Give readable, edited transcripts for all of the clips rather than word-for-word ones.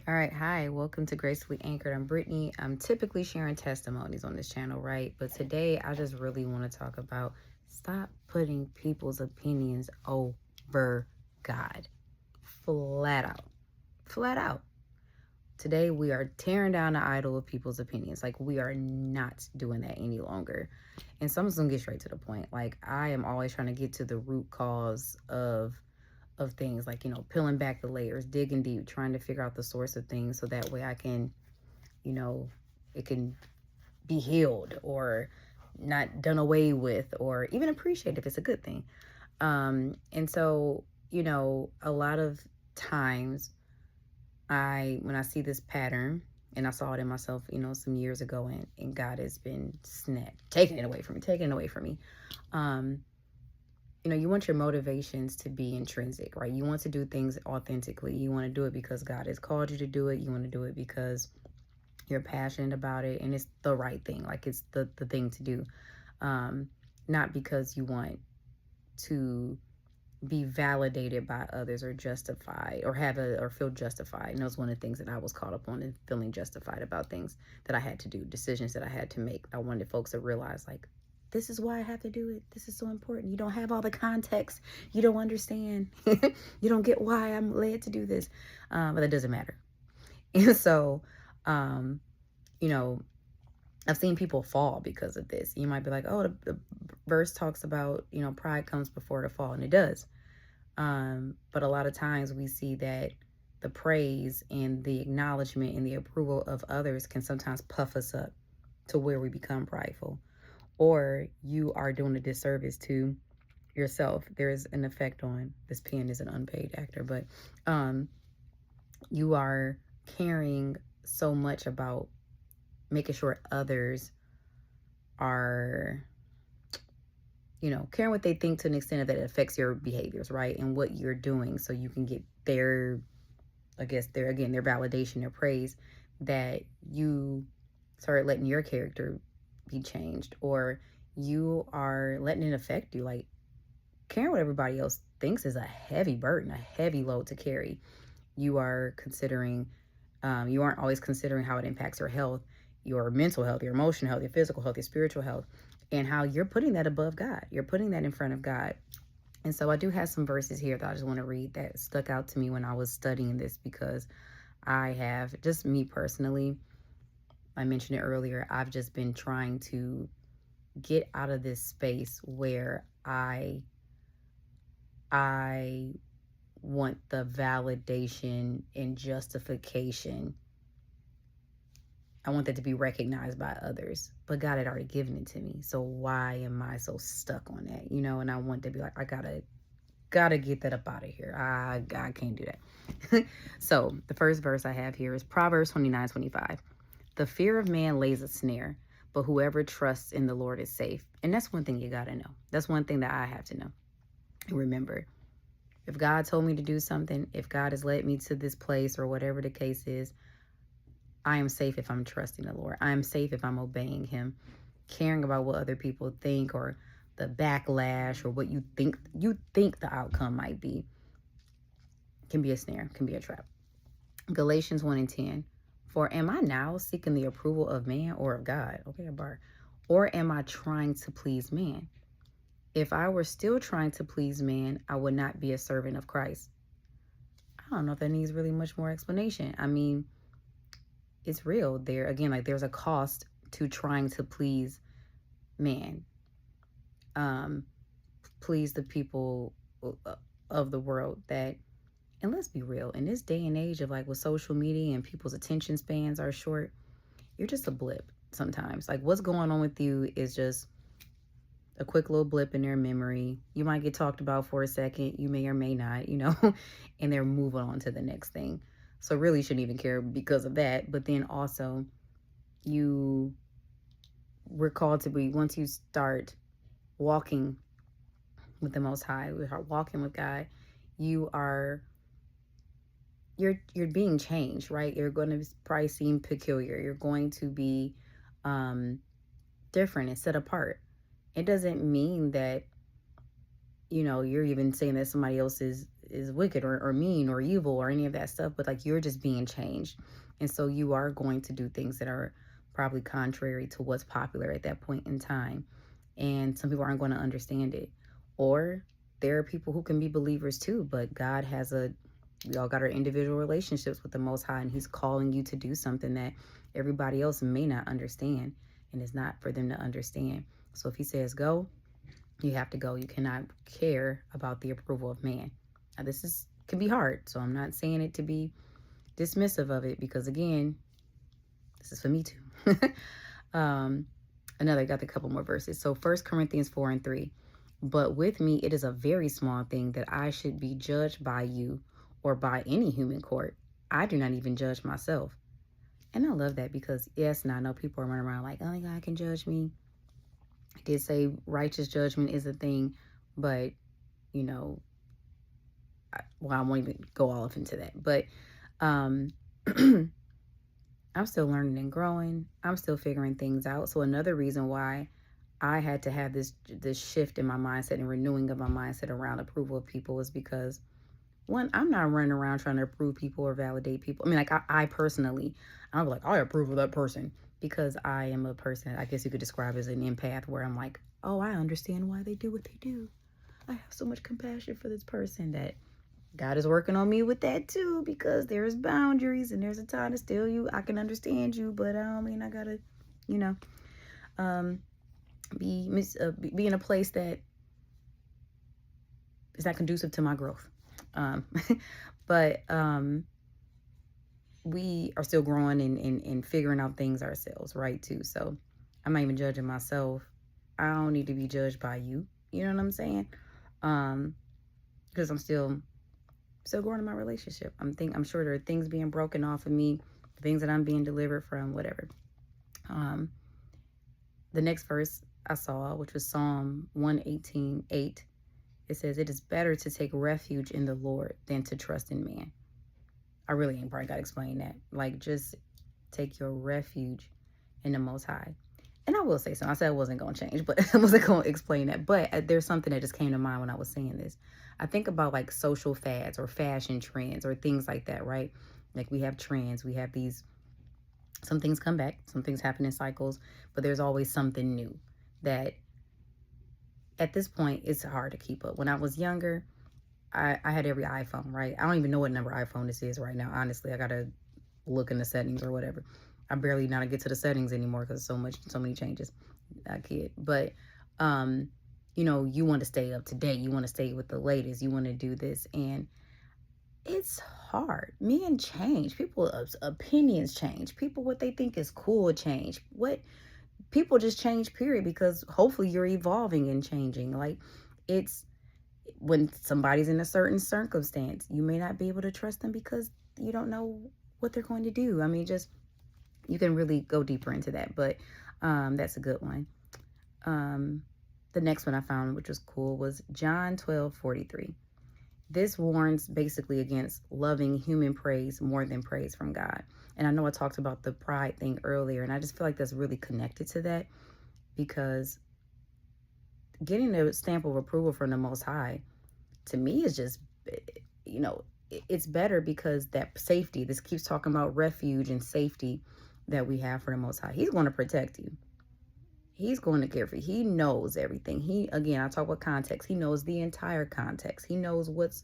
All right, hi, welcome to Gracefully Anchored. I'm Brittany. I'm typically sharing testimonies on this channel, right? But today I just really want to talk about stop putting people's opinions over God. Flat out. Flat out. Today we are tearing down the idol of people's opinions. Like, we are not doing that any longer. And so I'm just gonna get straight to the point. Like, I am always trying to get to the root cause of things, like, peeling back the layers, digging deep, trying to figure out the source of things so that way I can, you know, it can be healed or not done away with or even appreciated if it's a good thing. And so, a lot of times when I see this pattern, and I saw it in myself, some years ago, and God has been taking it away from me. Um, you want your motivations to be intrinsic, right? You want to do things authentically. You want to do it because God has called you to do it. You want to do it because you're passionate about it and it's the right thing. Like, it's the thing to do. Not because you want to be validated by others or justified or feel justified. And that was one of the things that I was caught up on, and feeling justified about things that I had to do, decisions that I had to make. I wanted folks to realize, like, this is why I have to do it. This is so important. You don't have all the context. You don't understand. You don't get why I'm led to do this. But that doesn't matter. And so, um, you know, I've seen people fall because of this. You might be like, oh, the verse talks about, pride comes before the fall. And it does. But a lot of times we see that the praise and the acknowledgement and the approval of others can sometimes puff us up to where we become prideful. Or you are doing a disservice to yourself. There's an effect on this. Pen is an unpaid actor, but you are caring so much about making sure others are, caring what they think to an extent that it affects your behaviors, right? And what you're doing, so you can get their validation, their praise, that you start letting your character be changed, or you are letting it affect you. Like, caring what everybody else thinks is a heavy burden, a heavy load to carry. You are considering, you aren't always considering how it impacts your health, your mental health, your emotional health, your physical health, your spiritual health, and how you're putting that above God. You're putting that in front of God. And so I do have some verses here that I just want to read that stuck out to me when I was studying this, because I have, just me personally, I mentioned it earlier, I've just been trying to get out of this space where I want the validation and justification. I want that to be recognized by others, but God had already given it to me. So why am I so stuck on that? And I want to be like, I gotta get that up out of here. I can't do that. So the first verse I have here is Proverbs 29:25. The fear of man lays a snare, but whoever trusts in the Lord is safe. And that's one thing you gotta know. That's one thing that I have to know. Remember, if God told me to do something, if God has led me to this place or whatever the case is, I am safe if I'm trusting the Lord. I am safe if I'm obeying him. Caring about what other people think, or the backlash, or what you think the outcome might be, can be a snare, can be a trap. Galatians 1:10. For am I now seeking the approval of man or of God? Okay, a bar. Or am I trying to please man? If I were still trying to please man, I would not be a servant of Christ. I don't know if that needs really much more explanation. I mean, it's real. There again, like, there's a cost to trying to please man. Please the people of the world that, and let's be real, in this day and age of, like, with social media and people's attention spans are short, you're just a blip sometimes. Like, what's going on with you is just a quick little blip in their memory. You might get talked about for a second, you may or may not, and they're moving on to the next thing. So really shouldn't even care because of that. But then also, we're called to be, once you start walking with the Most High, we are walking with God, you're being changed, right? You're going to probably seem peculiar. You're going to be different and set apart. It doesn't mean that you're even saying that somebody else is wicked or mean or evil or any of that stuff, but like you're just being changed. And so you are going to do things that are probably contrary to what's popular at that point in time. And some people aren't going to understand it. Or there are people who can be believers too, but we all got our individual relationships with the Most High, and He's calling you to do something that everybody else may not understand, and it's not for them to understand. So if He says go, you have to go. You cannot care about the approval of man. Now, can be hard, so I'm not saying it to be dismissive of it, because again, this is for me too. Got a couple more verses. So 1 Corinthians 4:3. But with me, it is a very small thing that I should be judged by you or by any human court. I do not even judge myself. And I love that, because yes, and I know people are running around like, only God can judge me. I did say righteous judgment is a thing, but I won't even go all up into that. But um, I'm still learning and growing. I'm still figuring things out. So another reason why I had to have this shift in my mindset and renewing of my mindset around approval of people is because, one, I'm not running around trying to approve people or validate people. I mean, like I personally, I'm like, I approve of that person, because I am a person I guess you could describe as an empath, where I'm like, oh, I understand why they do what they do. I have so much compassion for this person that God is working on me with that too, because there's boundaries and there's a time to steal you. I can understand you, but I don't mean I gotta, you know, be in a place that is not conducive to my growth. But we are still growing and figuring out things ourselves, right, too. So I'm not even judging myself. I don't need to be judged by you. You know what I'm saying? Because I'm still growing in my relationship. I'm sure there are things being broken off of me, things that I'm being delivered from, whatever. The next verse I saw, which was Psalm 118:8, it says, "It is better to take refuge in the Lord than to trust in man." I really ain't probably got to explain that. Like, just take your refuge in the Most High. And I will say something. I said I wasn't going to change, but I wasn't going to explain that. But there's something that just came to mind when I was saying this. I think about like social fads or fashion trends or things like that, right? Like we have trends, we have some things come back, some things happen in cycles, but there's always something new that at this point it's hard to keep up. When I was younger, I had every iPhone, right? I don't even know what number iPhone this is right now. Honestly, I got to look in the settings or whatever. I barely know how to get to the settings anymore because so many changes. I kid. But you want to stay up to date. You want to stay with the latest. You want to do this, and it's hard. Men change. People's opinions change. People, what they think is cool, change. What people just change. Period. Because hopefully you're evolving and changing. Like, it's when somebody's in a certain circumstance, you may not be able to trust them because you don't know what they're going to do. I mean, just you can really go deeper into that, but that's a good one. The next one I found, which was cool, was John 12:43. This warns basically against loving human praise more than praise from God. And I know I talked about the pride thing earlier, and I just feel like that's really connected to that, because getting the stamp of approval from the Most High, to me, is just, it's better, because that safety, this keeps talking about refuge and safety that we have for the Most High. He's going to protect you. He's going to care for you. He knows everything. I talk about context. He knows the entire context. He knows what's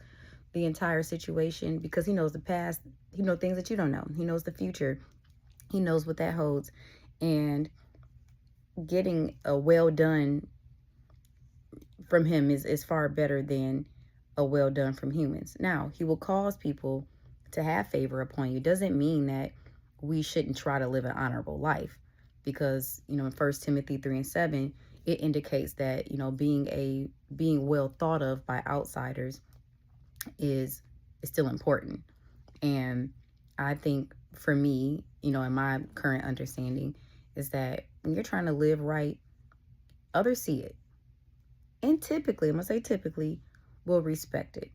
the entire situation, because he knows the past. He knows things that you don't know. He knows the future. He knows what that holds. And getting a well done from him is far better than a well done from humans. Now, he will cause people to have favor upon you. Doesn't mean that we shouldn't try to live an honorable life, because in 1 Timothy 3:7, it indicates that being well thought of by outsiders is still important. And I think for me, in my current understanding, is that when you're trying to live right, others see it, and typically, I'm gonna say typically, will respect it.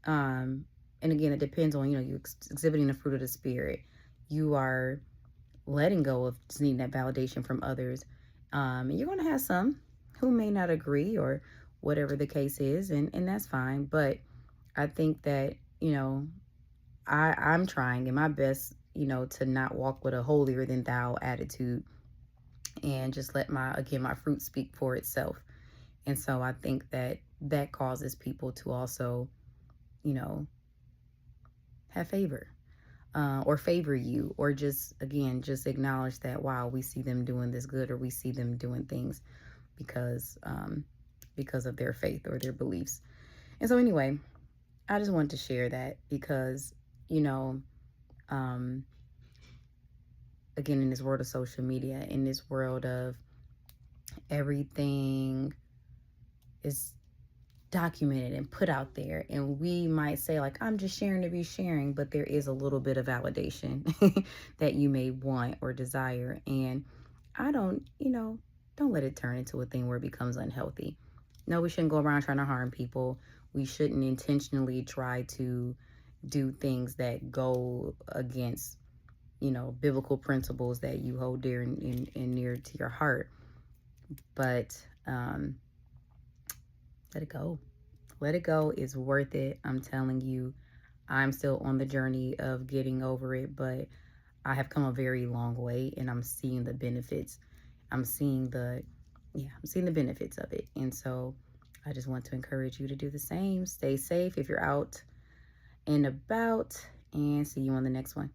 And again, it depends on you exhibiting the fruit of the Spirit. You are letting go of just needing that validation from others. And you're going to have some who may not agree or whatever the case is, and that's fine. But I think that, you know, I'm trying in my best, you know, to not walk with a holier than thou attitude and just let my fruit speak for itself. And so I think that that causes people to also, you know, have favor, or favor you, or just, again, just acknowledge that, wow, we see them doing this good, or we see them doing things because of their faith or their beliefs. And so anyway, I just wanted to share that because, you know, um, again, in this world of social media, in this world of everything is documented and put out there, and we might say, like, I'm just sharing to be sharing, but there is a little bit of validation that you may want or desire. And I don't, don't let it turn into a thing where it becomes unhealthy. No, we shouldn't go around trying to harm people. We shouldn't intentionally try to do things that go against, biblical principles that you hold dear and near to your heart. But let it go. Let it go. It's worth it. I'm telling you, I'm still on the journey of getting over it, but I have come a very long way, and I'm seeing the benefits. I'm seeing I'm seeing the benefits of it. And so I just want to encourage you to do the same. Stay safe if you're out and about, and see you on the next one.